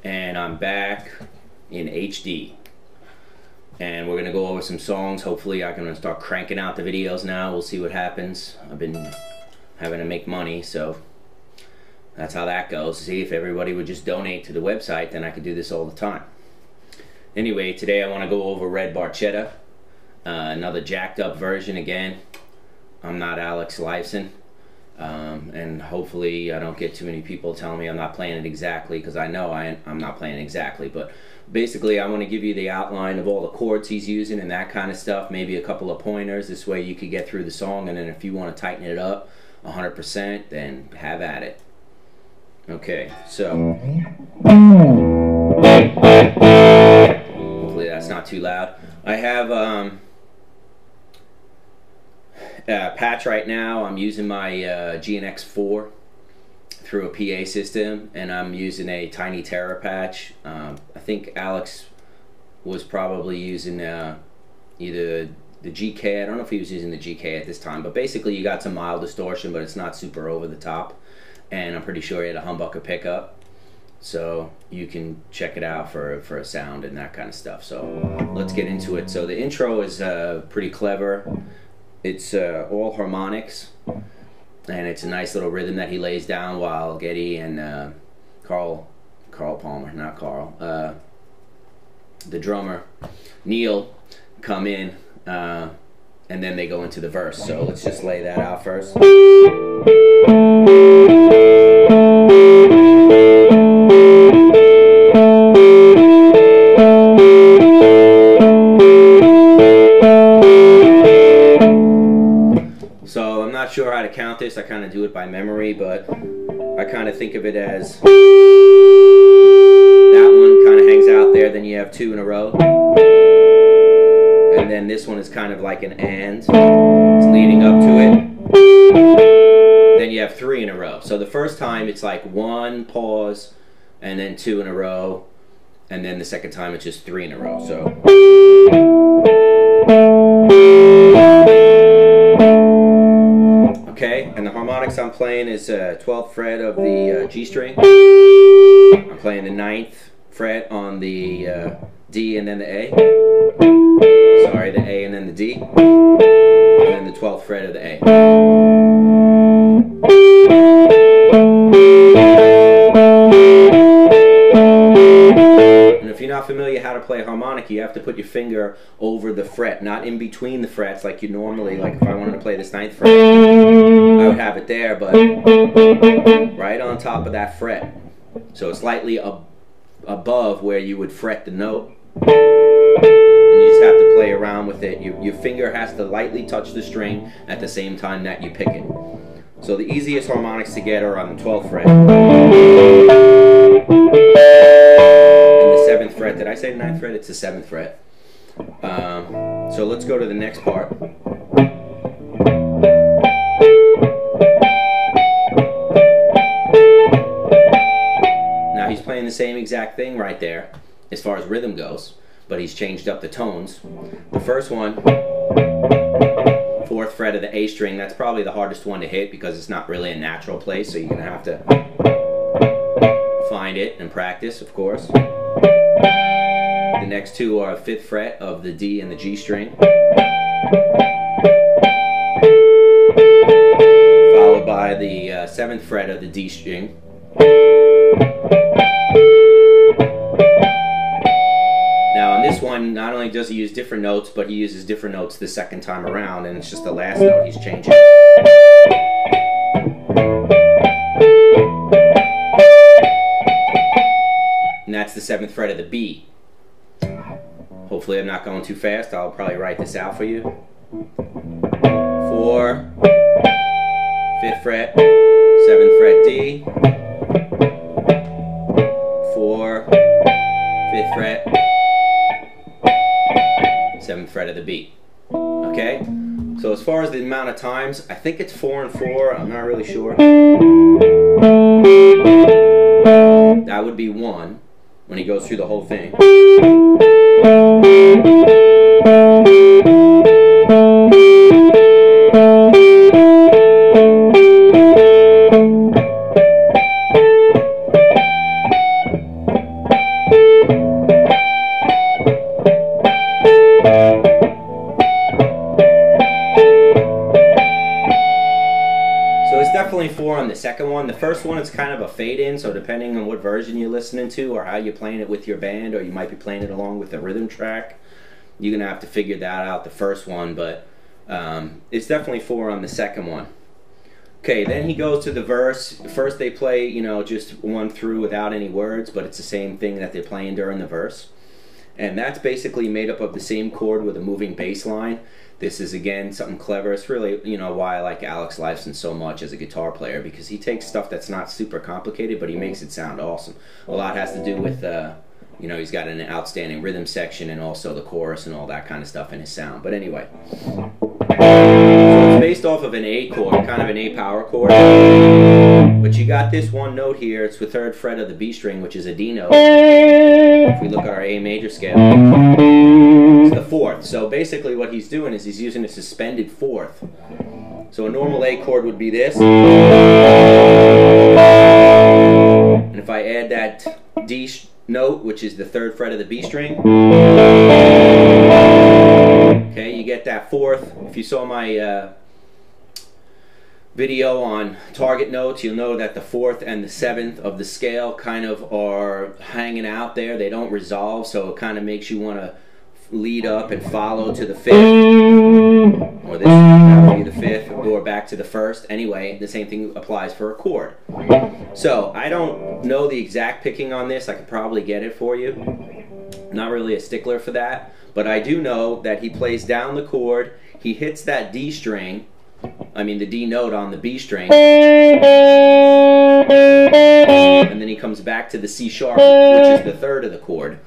And I'm back in HD, and we're gonna go over some songs. Hopefully I can start cranking out the videos now. We'll see what happens. I've been having to make money, so that's how that goes. See, if everybody would just donate to the website, then I could do this all the time. Anyway, today I want to go over Red Barchetta, another jacked up version again. I'm not Alex Lifeson. And hopefully I don't get too many people telling me I'm not playing it exactly, because I know I'm not playing it exactly. But basically I want to give you the outline of all the chords he's using and that kind of stuff, maybe a couple of pointers. This way you could get through the song, and then if you want to tighten it up 100%, then have at it. Okay, so hopefully that's not too loud. I have patch right now. I'm using my GNX4 through a PA system, and I'm using a Tiny Terror patch. I think Alex was probably using either the GK. I don't know if he was using the GK at this time, but basically you got some mild distortion, but it's not super over the top, and I'm pretty sure he had a humbucker pickup, so you can check it out for a sound and that kind of stuff. So let's get into it. So the intro is pretty clever. It's all harmonics, and it's a nice little rhythm that he lays down while Geddy and Carl Palmer, not Carl, the drummer, Neil, come in, and then they go into the verse. So let's just lay that out first. So I'm not sure how to count this. I kind of do it by memory, but I kind of think of it as that one kind of hangs out there, then you have two in a row, and then this one is kind of like an and, it's leading up to it, then you have three in a row. So the first time it's like one pause and then two in a row, and then the second time it's just three in a row. So okay, and the harmonics I'm playing is 12th fret of the G string. I'm playing the 9th fret on the D and then the A. Sorry, the A and then the D. And then the 12th fret of the A. And if you're not familiar how to play harmonic, you have to put your finger over the fret, not in between the frets like you normally, like if I wanted to play this 9th fret, I would have it there, but right on top of that fret. So it's slightly above where you would fret the note, and you just have to play around with it. Your finger has to lightly touch the string at the same time that you pick it. So the easiest harmonics to get are on the 12th fret and the 7th fret. Did I say 9th fret? It's the 7th fret. So let's go to the next part. Now he's playing the same exact thing right there as far as rhythm goes, but he's changed up the tones. The first one, 4th fret of the A string, that's probably the hardest one to hit because it's not really a natural place, so you're going to have to find it and practice, of course. The next two are 5th fret of the D and the G string, followed by the 7th fret of the D string. Now on this one, not only does he use different notes, but he uses different notes the second time around, and it's just the last note he's changing. And that's the 7th fret of the B. Hopefully I'm not going too fast. I'll probably write this out for you. 4, 5th fret, 7th fret D, 4, 5th fret, 7th fret of the B. Okay? So as far as the amount of times, I think it's 4 and 4. I'm not really sure. That would be 1 when he goes through the whole thing. second one. The first one is kind of a fade in, so depending on what version you're listening to or how you're playing it with your band, or you might be playing it along with the rhythm track, you're gonna have to figure that out the first one, but it's definitely 4 on the second one. Okay, then he goes to the verse. First they play, you know, just 1 through without any words, but it's the same thing that they're playing during the verse. And that's basically made up of the same chord with a moving bass line. This is, again, something clever. It's really, you know, why I like Alex Lifeson so much as a guitar player, because he takes stuff that's not super complicated, but he makes it sound awesome. A lot has to do with, you know, he's got an outstanding rhythm section and also the chorus and all that kind of stuff in his sound. But anyway, so it's based off of an A chord, kind of an A power chord. But you got this one note here. It's the 3rd fret of the B string, which is a D note. If we look at our A major scale, it's the 4th. So basically what he's doing is he's using a suspended 4th. So a normal A chord would be this. And if I add that D note, which is the 3rd fret of the B string, okay, you get that 4th. If you saw my video on target notes, you'll know that the 4th and the 7th of the scale kind of are hanging out there. They don't resolve, so it kind of makes you want to lead up and follow to the 5th, or this, that would be the 5th, or back to the 1st. Anyway, the same thing applies for a chord. So I don't know the exact picking on this. I could probably get it for you. Not really a stickler for that, but I do know that he plays down the chord, he hits that D string, I mean the D note on the B string, and then he comes back to the C sharp, which is the 3rd of the chord.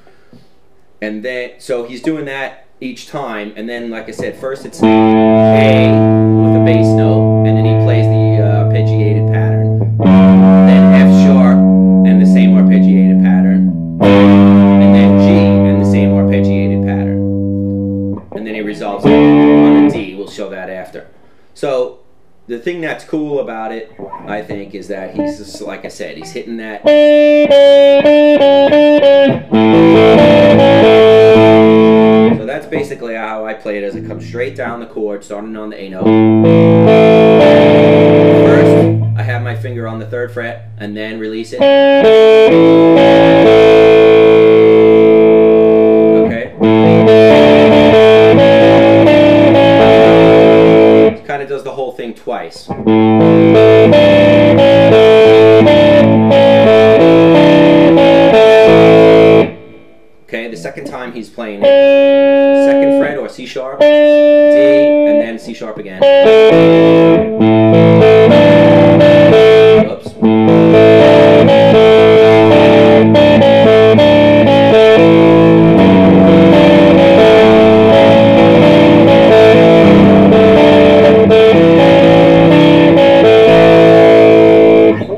And then, so he's doing that each time, and then, like I said, first it's A with a bass note, and then he plays the arpeggiated pattern, then F sharp and the same arpeggiated pattern, and then G and the same arpeggiated pattern, and then he resolves it on a D. We'll show that after. So the thing that's cool about it, I think, is that he's just, like I said, he's hitting that. So that's basically how I play it, as it comes straight down the chord, starting on the A note. First, I have my finger on the 3rd fret, and then release it. Okay. It kind of does the whole thing twice. Okay, the second time he's playing it, 2nd fret or C sharp, D, and then C sharp again. Oops.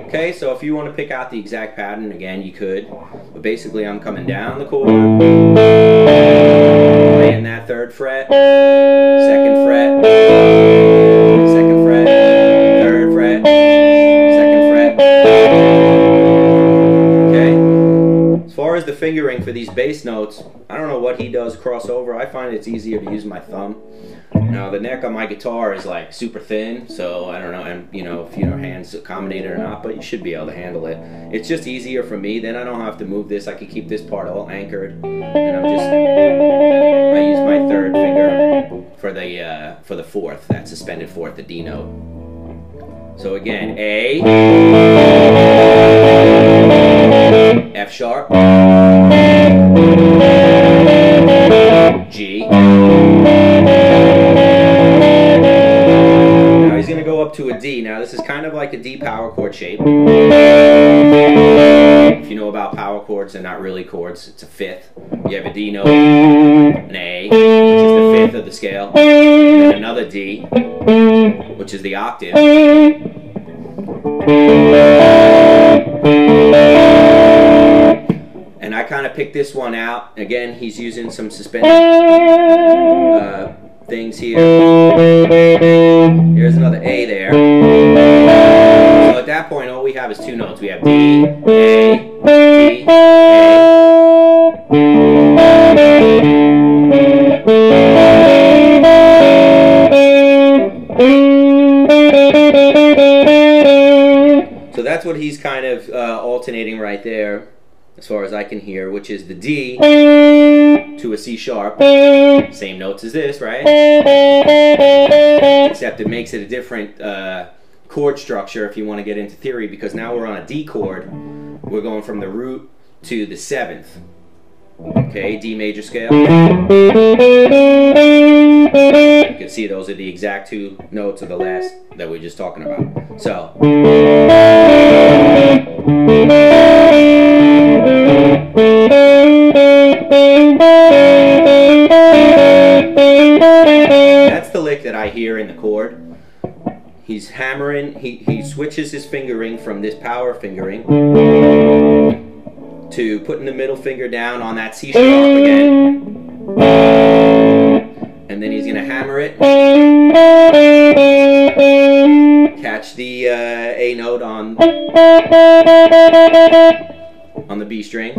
Okay, so if you want to pick out the exact pattern, again, you could. But basically, I'm coming down the chord, playing that 3rd fret, 2nd fret, 2nd fret, 3rd fret, 2nd fret. Okay? As far as the fingering for these bass notes, I don't know what he does crossover. I find it's easier to use my thumb. Now the neck on my guitar is like super thin, so I don't know, and you know, if your hands accommodate it or not, but you should be able to handle it. It's just easier for me. Then I don't have to move this. I can keep this part all anchored, and I use my 3rd finger for the 4th, that suspended 4th, the D note. So again, A, F sharp, G. Now he's going to go up to a D. Now this is kind of like a D power chord shape. If you know about power chords, they're not really chords. It's a 5th. You have a D note, an A, which is the 5th of the scale, and then another D, which is the octave. And I kind of picked this one out. Again, he's using some suspended things here. Here's another A there. So at that point, all we have is 2 notes. We have D, A, D, A. that's what he's kind of alternating right there, as far as I can hear, which is the D to a C sharp. Same notes as this, right? Except it makes it a different chord structure if you want to get into theory, because now we're on a D chord. We're going from the root to the 7th. Okay, D major scale. You can see those are the exact 2 notes of the last that we were just talking about. So. That's the lick that I hear in the chord. He's hammering, he switches his fingering from this power fingering to putting the middle finger down on that C sharp again. And then he's going to hammer it, catch the A note on the B string.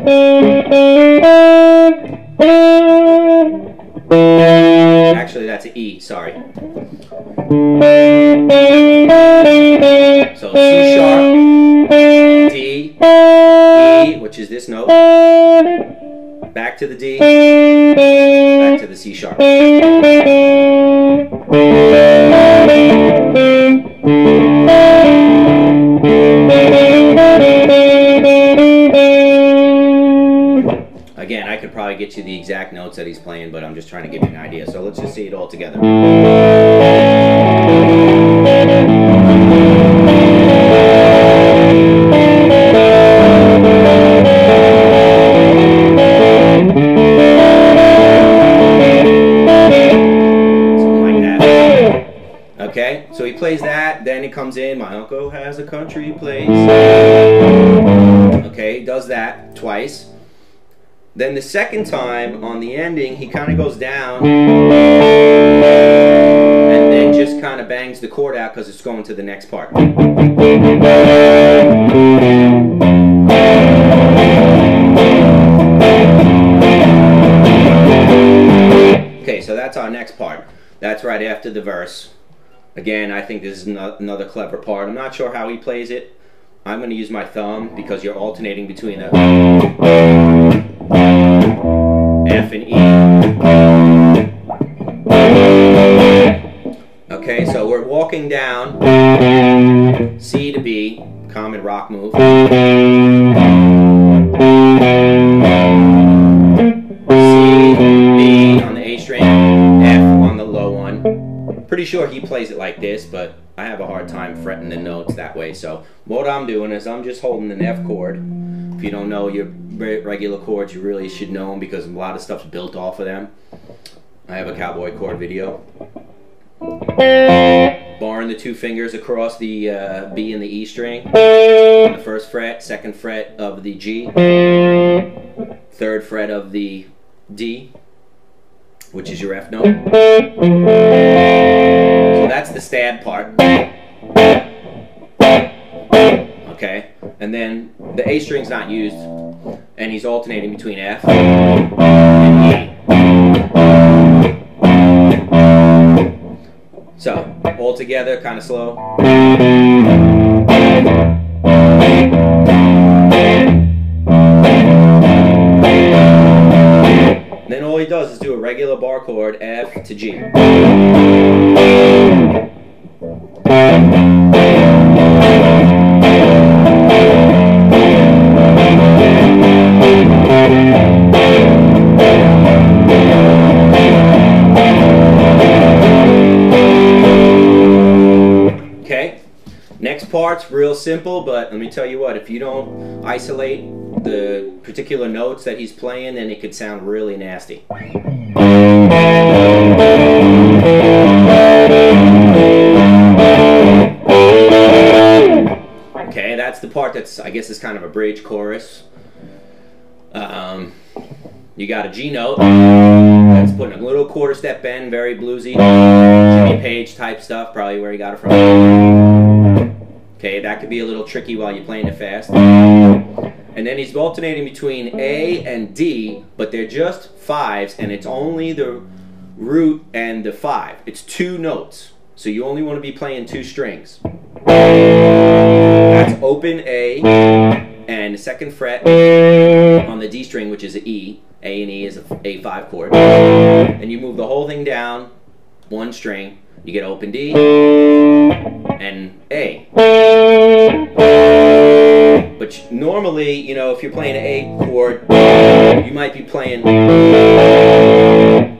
Actually, that's an E, sorry. So C sharp, D, E, which is this note, back to the D, back to the C sharp. Again, I could probably get you the exact notes that he's playing, but I'm just trying to give you an idea. So let's just see it all together. Okay, so he plays that, then it comes in, my uncle has a country place. Okay, he does that twice. Then the second time, on the ending, he kind of goes down and then just kind of bangs the chord out because it's going to the next part. Okay, so that's our next part. That's right after the verse. Again, I think this is another clever part. I'm not sure how he plays it. I'm going to use my thumb because you're alternating between the F and E. Okay, so we're walking down C to B, common rock move. C, B on the A string, F on the low one. Pretty sure he plays it like this, but I have a hard time fretting the notes that way. So what I'm doing is I'm just holding an F chord. If you don't know your regular chords, you really should know them because a lot of stuff's built off of them. I have a cowboy chord video. Barring the 2 fingers across the B and the E string on the 1st fret, 2nd fret of the G, 3rd fret of the D, which is your F note. So that's the stab part. Okay, and then the A string's not used, and he's alternating between F and E. So, all together, kind of slow. Then all he does is do a regular bar chord, F to G. Okay, next part's real simple, but let me tell you what, if you don't isolate the particular notes that he's playing, then it could sound really nasty. Okay, that's the part that's, I guess, is kind of a bridge chorus. You got a G note that's putting a little quarter step bend, very bluesy, Jimmy Page type stuff, probably where he got it from. Okay, that could be a little tricky while you're playing it fast. And then he's alternating between A and D, but they're just 5s, and it's only the root and the 5. It's 2 notes, so you only want to be playing 2 strings. That's that's open A, and the second fret on the D string, which is an E. A and E is a A5 chord. And you move the whole thing down one string, you get open D and A. But normally, you know, if you're playing an A chord, you might be playing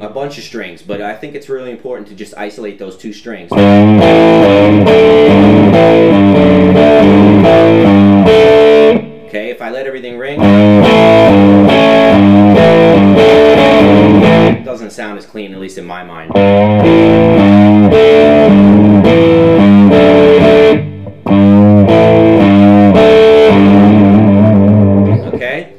a bunch of strings, but I think it's really important to just isolate those two strings. Okay, if I let everything ring, it doesn't sound as clean, at least in my mind. Okay.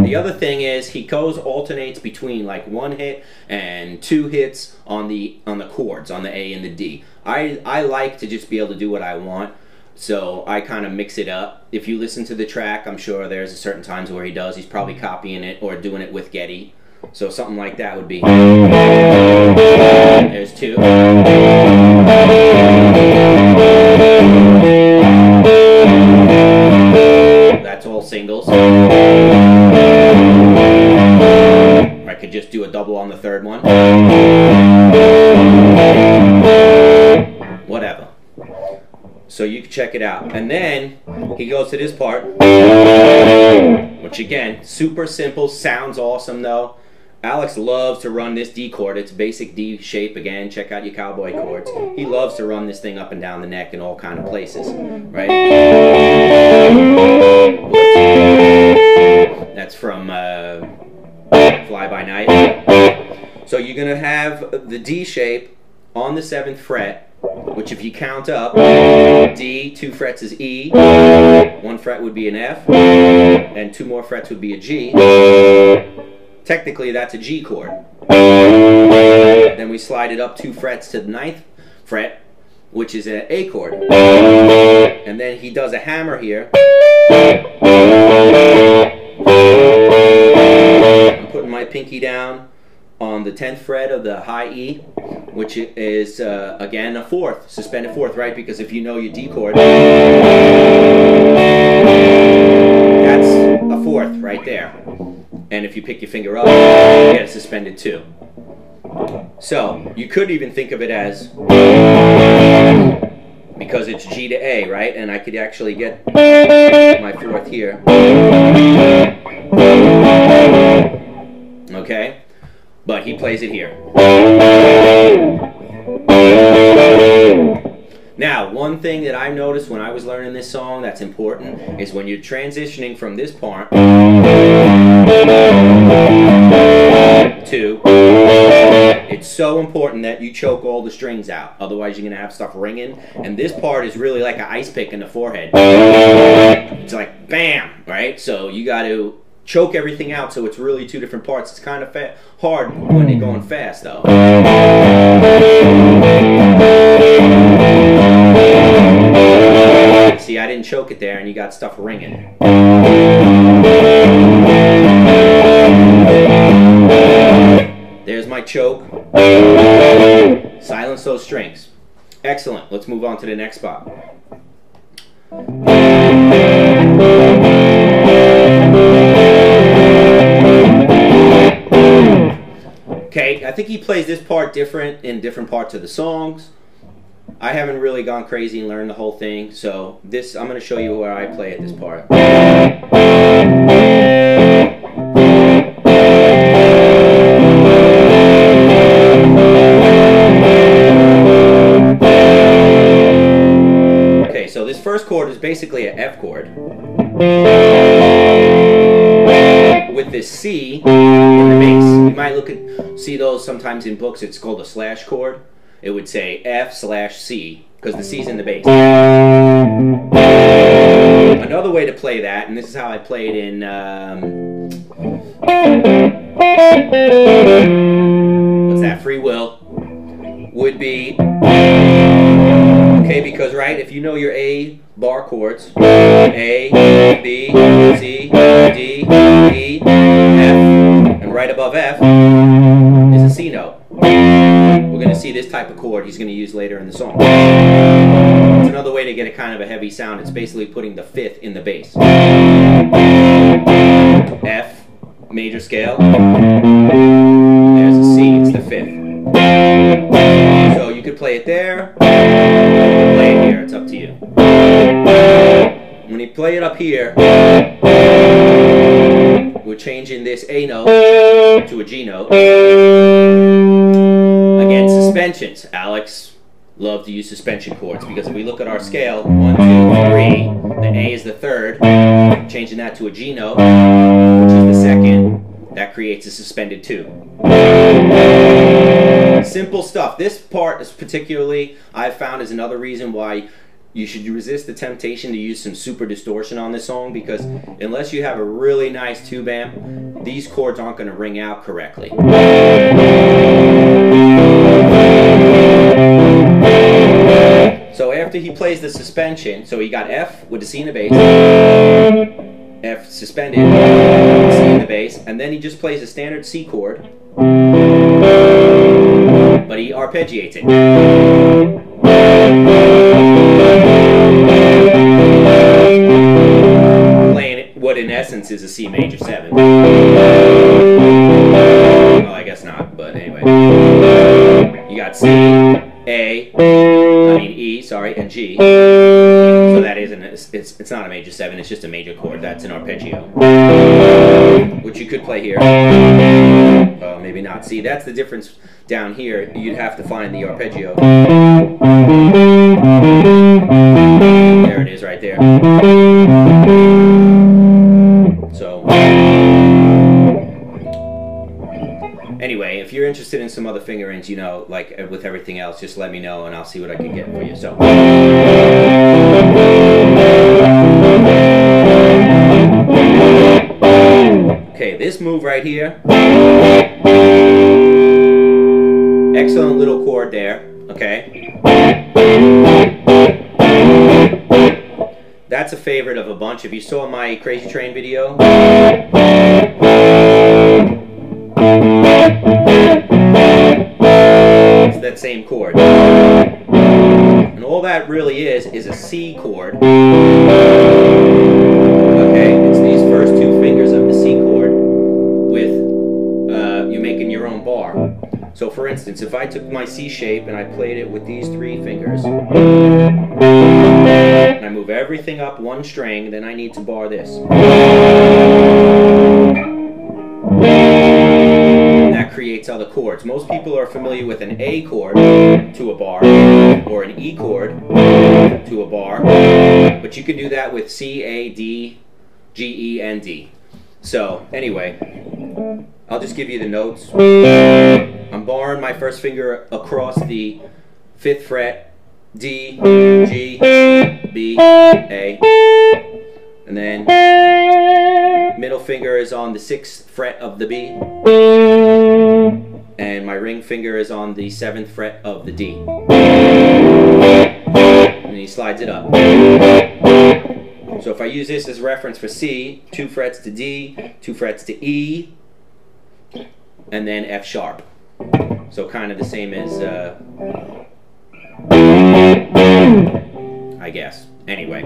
The other thing is he alternates between like one hit and two hits on the chords, on the A and the D. I like to just be able to do what I want. So I kind of mix it up. If you listen to the track, I'm sure there's certain times where he does. He's probably copying it or doing it with Getty. So something like that would be. There's two. That's all singles. I could just do a double on the third one. Whatever. So you can check it out. And then he goes to this part, which again, super simple, sounds awesome though. Alex loves to run this D chord. It's basic D shape again. Check out your cowboy chords. He loves to run this thing up and down the neck in all kind of places, right? That's from Fly By Night. So you're gonna have the D shape on the 7th fret, which if you count up, D, 2 frets is E, 1 fret would be an F, and 2 more frets would be a G. Technically that's a G chord. Then we slide it up 2 frets to the 9th fret, which is an A chord. And then he does a hammer here. I'm putting my pinky down on the 10th fret of the high E, which is again a 4th, suspended 4th, right? Because if you know your D chord, that's a 4th right there. And if you pick your finger up, you get a suspended 2. So you could even think of it as, because it's G to A, right? And I could actually get my 4th here. Okay? But he plays it here. Now, one thing that I noticed when I was learning this song that's important is when you're transitioning from this part to, it's so important that you choke all the strings out. Otherwise, you're going to have stuff ringing. And this part is really like an ice pick in the forehead. It's like, bam, right? So you got to choke everything out so it's really 2 different parts. It's kind of hard when they're going fast though. See, I didn't choke it there and you got stuff ringing. There's my choke. Silence those strings. Excellent. Let's move on to the next spot. Okay, I think he plays this part different in different parts of the songs. I haven't really gone crazy and learned the whole thing, so this, I'm going to show you where I play at this part. Okay, so this first chord is basically an F chord with this C in the bass. You might see those sometimes in books. It's called a slash chord. It would say F/C because the C's in the bass. Another way to play that, and this is how I play it in what's that, Free Will, would be, okay, because right, if you know your A bar chords, A, B, C, D, E, F, and right above F is a C note. We're going to see see this type of chord he's going to use later in the song. It's another way to get a kind of a heavy sound. It's basically putting the fifth in the bass. F, major scale. There's a C, it's the fifth. So you could play it there, or you could play it here, it's up to you. When you play it up here, we're changing this A note to a G note. Again, suspensions. Alex loved to use suspension chords because if we look at our scale, 1, 2, 3, the A is the third, changing that to a G note, which is the second, that creates a suspended 2. Simple stuff. This part is particularly, I've found, is another reason why you should resist the temptation to use some super distortion on this song, because unless you have a really nice tube amp, these chords aren't going to ring out correctly. So after he plays the suspension, so he got F with the C in the bass, F suspended, C in the bass, and then he just plays a standard C chord, but he arpeggiates it. Playing what in essence is a C major 7. Well, I guess not, but anyway. You got C, A, E, sorry, and G. So that isn't, it's not a major 7, it's just a major chord. That's an arpeggio, which you could play here. Maybe not. See, that's the difference down here. You'd have to find the arpeggio. There it is right there. So anyway, if you're interested in some other fingerings, you know, like with everything else, just let me know and I'll see what I can get for you. So okay, this move right here, excellent little chord there, okay? That's a favorite of a bunch. If you saw my Crazy Train video, it's that same chord. And all that really is a C chord. Okay, it's these first two fingers of the C chord with you making your own bar. So for instance, if I took my C shape and I played it with these 3 fingers, and I move everything up one string, then I need to bar this. And that creates other chords. Most people are familiar with an A chord to a bar, or an E chord to a bar, but you can do that with C, A, D, G, E, and D. So anyway, I'll just give you the notes. I'm barring my first finger across the 5th fret, D, G, B, A, and then middle finger is on the 6th fret of the B, and my ring finger is on the 7th fret of the D, and he slides it up. So if I use this as reference for C, 2 frets to D, 2 frets to E, and then F sharp. So kind of the same as, I guess. Anyway.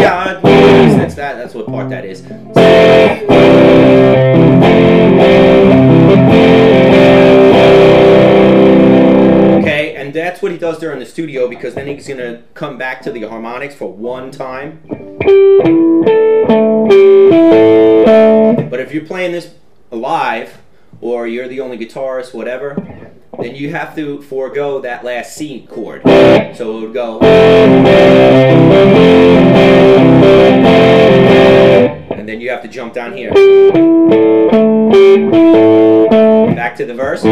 God, that's what part that is. Okay, and that's what he does during the studio, because then he's going to come back to the harmonics for one time. But if you're playing this live, or you're the only guitarist, whatever, then you have to forego that last C chord. So it would go, and then you have to jump down here. Back to the verse.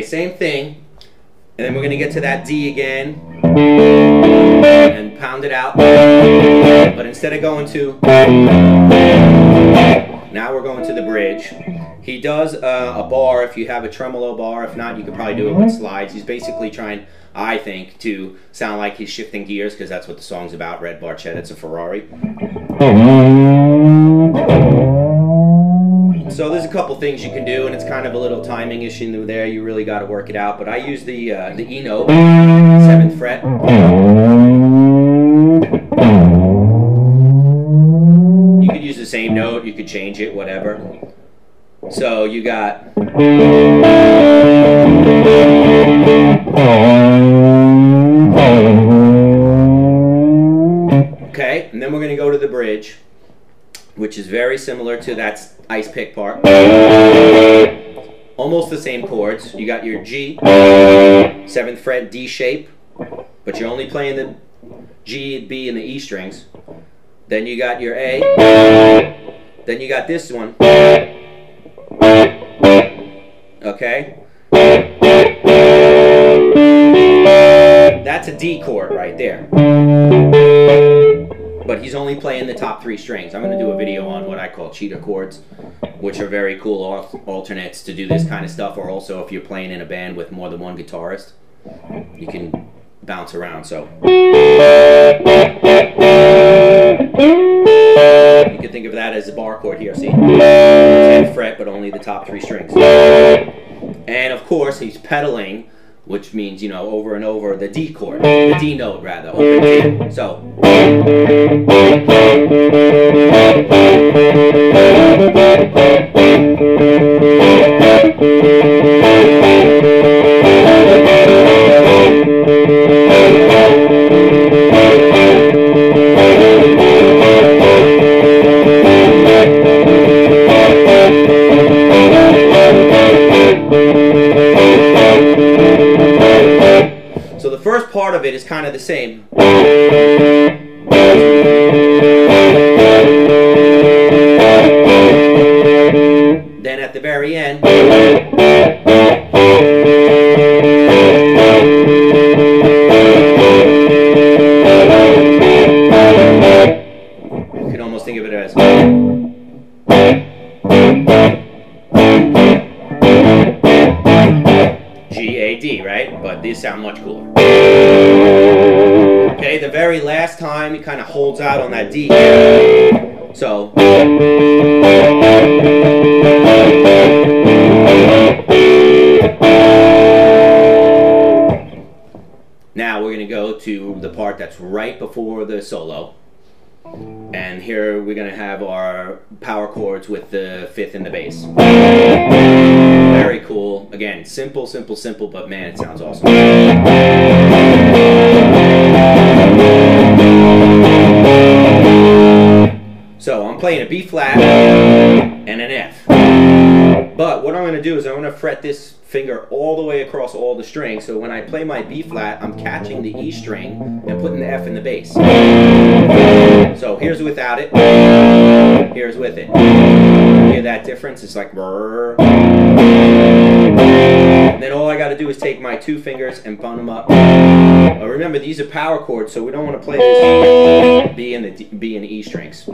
Same thing, and then we're going to get to that D again and pound it out, but instead of going to, Now we're going to the bridge. He does a bar if you have a tremolo bar. If not, you could probably do it with slides. He's basically trying, I think, to sound like he's shifting gears, because that's what the song's about. Red Barchetta, it's a Ferrari. So there's a couple things you can do, and it's kind of a little timing issue there. You really got to work it out. But I use the E note, 7th fret. You could use the same note. You could change it, whatever. So you got. Okay, and then we're going to go to the bridge, which is very similar to that ice pick part. Almost the same chords. You got your G, 7th fret, D shape, but you're only playing the G, B, and the E strings. Then you got your A. Then you got this one. Okay? That's a D chord right there. But he's only playing the top 3 strings. I'm going to do a video on what I call cheetah chords, which are very cool alternates to do this kind of stuff, or also if you're playing in a band with more than one guitarist, you can bounce around. So you can think of that as a bar chord here, see? 10th fret, but only the top 3 strings. And of course, he's pedaling, which means, you know, over and over the D chord, the D note rather, open D. So. So the first part of it is kind of the same. Then at the very end, you can almost think of it as G-A-D, right? But these sound much cooler. Okay, the very last time he kind of holds out on that D here. So. Now we're going to go to the part that's right before the solo. And here we're going to have our power chords with the 5th and the bass. Very cool. Again, simple, simple, simple, but man, it sounds awesome. So I'm playing a B flat and an F. But what I'm going to do is I'm going to fret this finger all the way across all the strings, so when I play my B flat, I'm catching the E string and putting the F in the bass. So here's without it, here's with it. Hear that difference? It's like brrr. And then all I got to do is take my 2 fingers and bun them up. Remember, these are power chords, so we don't want to play this B and the E strings.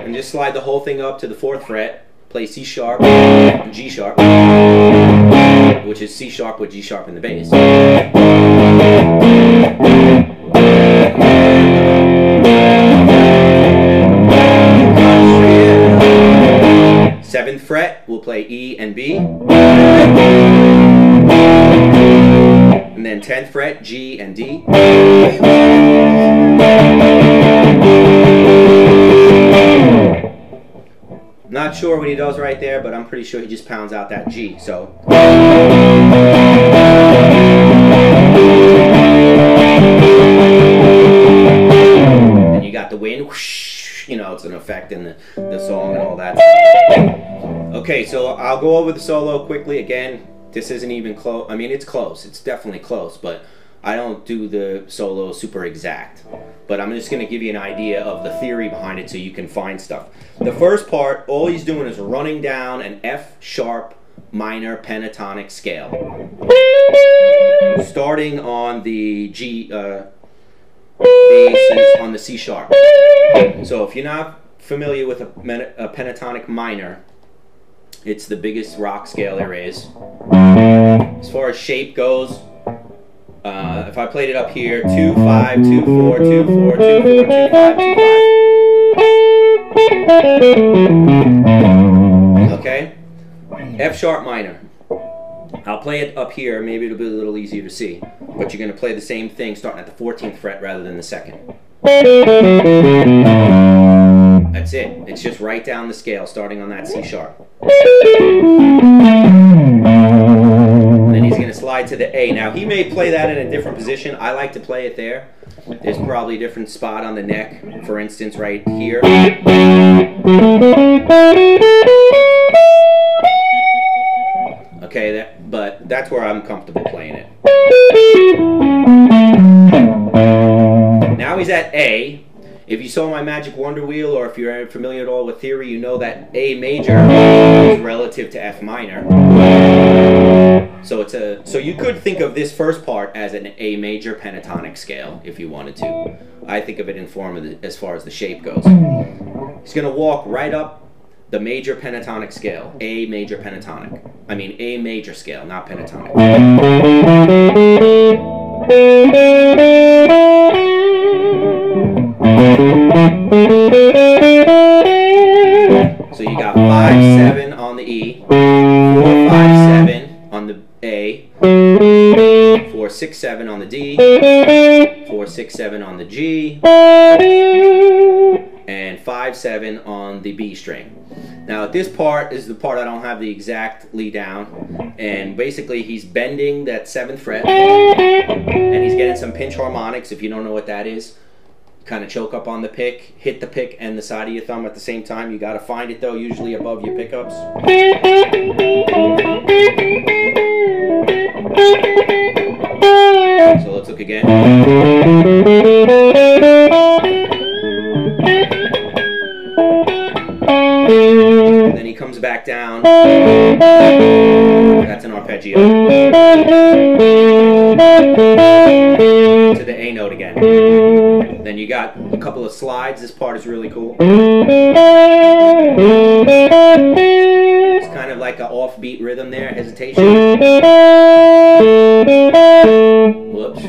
And just slide the whole thing up to the 4th fret. Play C sharp, G sharp, which is C sharp with G sharp in the bass. 7th fret, we'll play E and B. And then 10th fret, G and D. Not sure what he does right there, but I'm pretty sure he just pounds out that G. So. And you got the wind, whoosh, you know, it's an effect in the song and all that stuff. Okay, so I'll go over the solo quickly. Again, this isn't even close. I mean, it's close. It's definitely close, but I don't do the solo super exact. But I'm just going to give you an idea of the theory behind it so you can find stuff. The first part, all he's doing is running down an F sharp minor pentatonic scale. Starting on the on the C sharp. So if you're not familiar with a pentatonic minor, it's the biggest rock scale there is. As far as shape goes, if I played it up here, 2, 5, 2, 4, 2, 4, 2, 4, 2, 5, 2, 5. Okay? F sharp minor. I'll play it up here, maybe it'll be a little easier to see. But you're going to play the same thing starting at the 14th fret rather than the 2nd. That's it. It's just right down the scale, starting on that C sharp. Then he's going to slide to the A. Now, he may play that in a different position. I like to play it there. There's probably a different spot on the neck, for instance, right here. Okay, but that's where I'm comfortable playing it. Now he's at A. If you saw my Magic Wonder Wheel, or if you're familiar at all with theory, you know that A major is relative to F minor. So so you could think of this first part as an A major pentatonic scale if you wanted to. I think of it in form of as far as the shape goes. He's going to walk right up the major pentatonic scale, A major pentatonic. I mean A major scale, not pentatonic. So you got 5, 7 on the E, 4, 5, 7 on the A, 4, 6, 7 on the D, 4, 6, 7 on the G, and 5, 7 on the B string. Now this part is the part I don't have the exactly down, and basically he's bending that 7th fret, and he's getting some pinch harmonics. If you don't know what that is, kind of choke up on the pick, hit the pick and the side of your thumb at the same time. You got to find it though, usually above your pickups. So let's look again. And then he comes back down. That's an arpeggio. To the A note again. Then you got a couple of slides. This part is really cool. It's kind of like an offbeat rhythm there, hesitation. Whoops.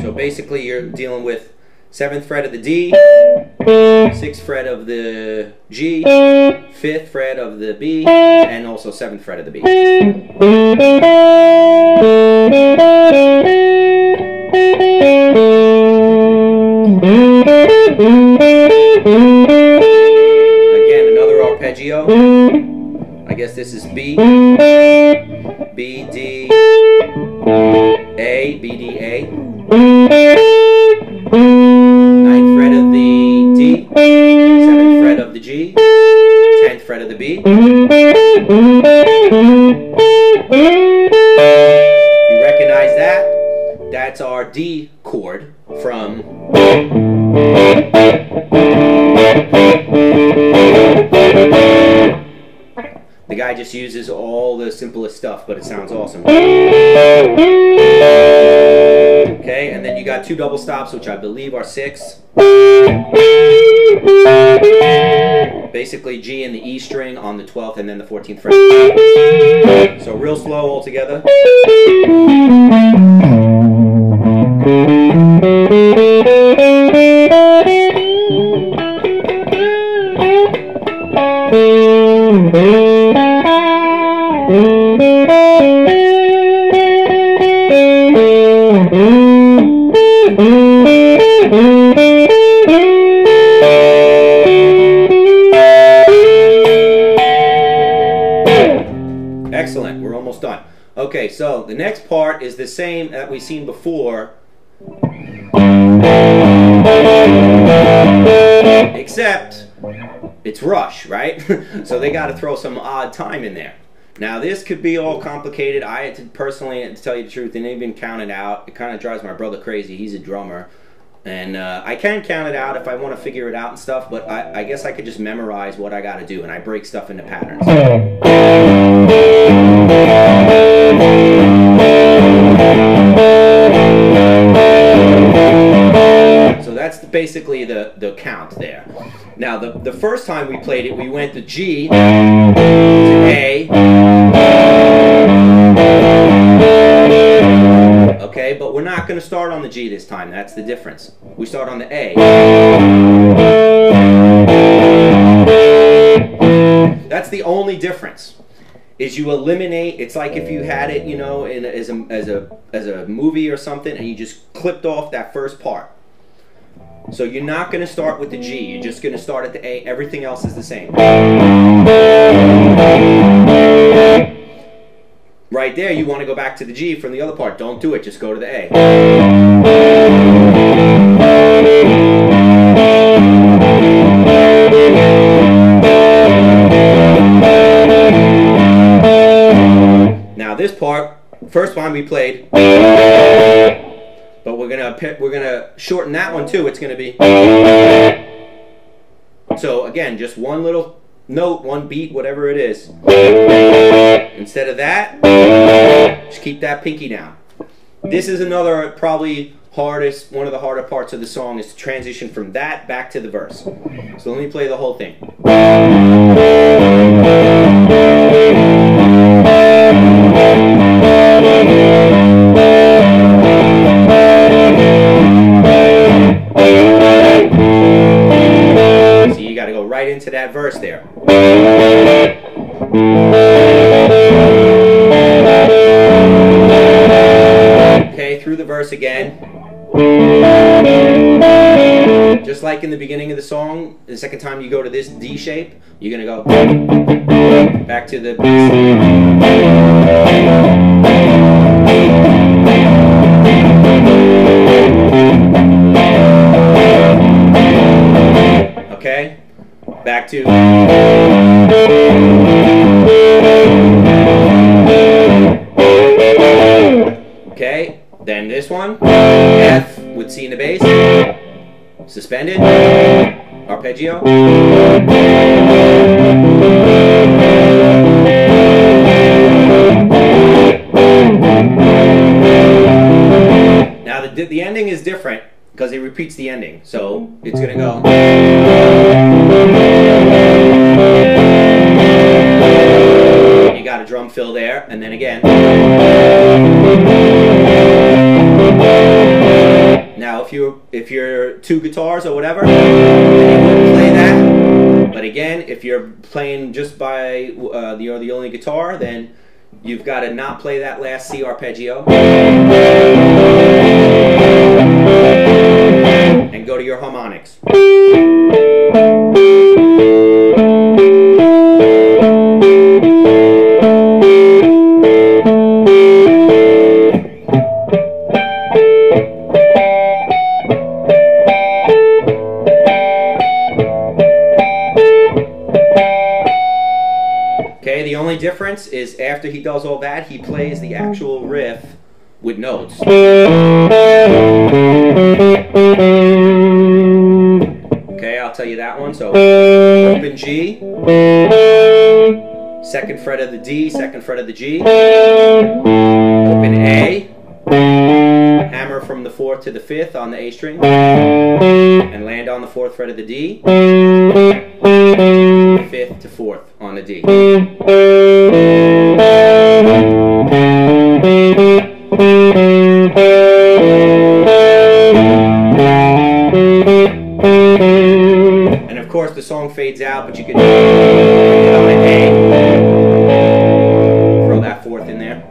So basically you're dealing with 7th fret of the D, 6th fret of the G, 5th fret of the B, and also 7th fret of the B. Again, another arpeggio. I guess this is B, B, D, A, B, D, A. 9th fret of the D, 7th fret of the G, 10th fret of the B. If you recognize that, that's our D chord from the guy just uses all the simplest stuff, but it sounds awesome. Okay, and then you got 2 double stops, which I believe are 6. Basically G and the E string on the 12th and then the 14th fret. So real slow all together. Excellent, we're almost done. Okay, so the next part is the same that we've seen before, except it's Rush, right? So they got to throw some odd time in there. Now this could be all complicated. I had to personally, to tell you the truth, didn't even count it out. It kind of drives my brother crazy. He's a drummer. And I can count it out if I want to figure it out and stuff, but I guess I could just memorize what I got to do, and I break stuff into patterns. basically the count there. Now the first time we played it, we went to G to A. Okay, but we're not going to start on the G this time. That's the difference. We start on the A. That's the only difference. Is you eliminate. It's like if you had it, you know, as a movie or something, and you just clipped off that first part. So you're not going to start with the G. You're just going to start at the A. Everything else is the same. Right there, you want to go back to the G from the other part. Don't do it. Just go to the A. Now this part, first one we played, but we're gonna shorten that one too. It's gonna be. So again, just one little note, one beat, whatever it is. Instead of that, just keep that pinky down. This is another probably one of the harder parts of the song is to transition from that back to the verse. So let me play the whole thing. So you got to go right into that verse there. Okay, through the verse again. Just like in the beginning of the song, the second time you go to this D shape, you're going to go back to the okay, back to okay, then this one, F with C in the bass, suspended, arpeggio, now the ending is different because it repeats the ending, so it's gonna go. You got a drum fill there, and then again. Now, if you're two guitars or whatever, then you wouldn't play that. But again, if you're playing just by the only guitar, then you've got to not play that last C arpeggio and go to your harmonics. Okay, the only difference is after he does all that, he plays the actual riff with notes. Okay, I'll tell you that one. So, open G, second fret of the D, second fret of the G, open A, hammer from the 4th to the 5th on the A string, and land on the 4th fret of the D, 5th to 4th on the D. And of course the song fades out, but you can hit on an A, throw that 4th in there.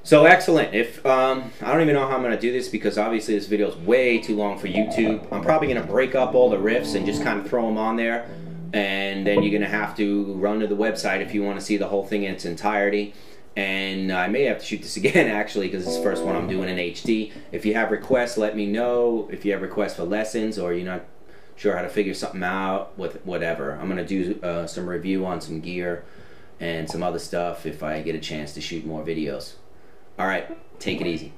So excellent. If I don't even know how I'm going to do this because obviously this video is way too long for YouTube. I'm probably going to break up all the riffs and just kind of throw them on there, and then you're going to have to run to the website if you want to see the whole thing in its entirety. And I may have to shoot this again actually because it's the first one I'm doing in HD. If you have requests, let me know. If you have requests for lessons or you're not sure how to figure something out with whatever, I'm going to do some review on some gear and some other stuff if I get a chance to shoot more videos. All right, take it easy.